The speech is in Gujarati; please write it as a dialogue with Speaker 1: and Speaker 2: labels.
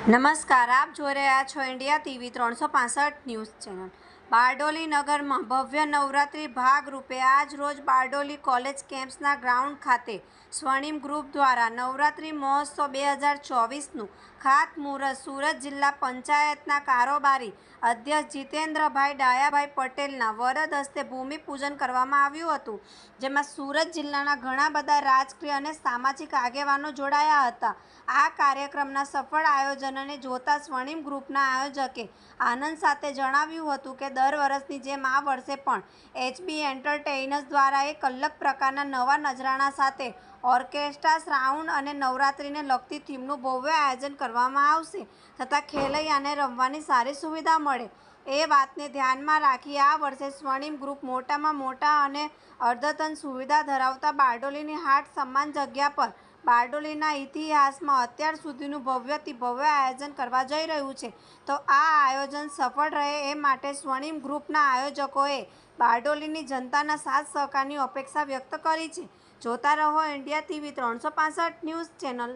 Speaker 1: નમસ્કાર, આપ જોઈ રહ્યા છો India TV 365 news channel. Bardoli નગરમાં ભવ્ય નવરાત્રિ ભાગરૂપે આજ રોજ બારડોલી કોલેજ કેમ્પસના ગ્રાઉન્ડ ખાતે સ્વર્ણિમ ગ્રુપ દ્વારા નવરાત્રિ મહોત્સવ 2024નું ખાતમુહૂર્ત સુરત જિલ્લા પંચાયતના કારોબારી અધ્યક્ષ જીતેન્દ્રભાઈ ડાયાભાઈ પટેલના વરદ હસ્તે ભૂમિપૂજન કરવામાં આવ્યું હતું, જેમાં સુરત જિલ્લાના ઘણા બધા રાજકીય અને સામાજિક આગેવાનો જોડાયા હતા। આ કાર્યક્રમના સફળ આયોજનને જોતા સ્વર્ણિમ ગ્રુપના આયોજકે આનંદ સાથે જણાવ્યું હતું કે દર વર્ષની જેમ આ વર્ષે પણ એચબી એન્ટરટેઇનર્સ દ્વારા એક અલગ પ્રકારના નવા નજરાણા સાથે ઓર્કેસ્ટ્રા, સાઉન્ડ અને નવરાત્રિને લગતી થીમનું ભવ્ય આયોજન કરવામાં આવશે તથા ખેલૈયાને રમવાની સારી સુવિધા મળે એ વાતને ધ્યાનમાં રાખી આ વર્ષે સ્વર્ણિમ ગ્રુપ મોટામાં મોટા અને અદ્યતન સુવિધા ધરાવતા બારડોલીની હાટ સમાન જગ્યા પર બારડોલીના ઇતિહાસમાં અત્યાર સુધીનું ભવ્યથી ભવ્ય આયોજન કરવા જઈ રહ્યું છે, તો આ આયોજન સફળ રહે એ માટે સ્વર્ણિમ ગ્રુપના આયોજકોએ બારડોલીની જનતાના સાથ સહકારની અપેક્ષા વ્યક્ત કરી છે। જોતા રહો ઇન્ડિયા ટીવી 365 ન્યૂઝ ચેનલ।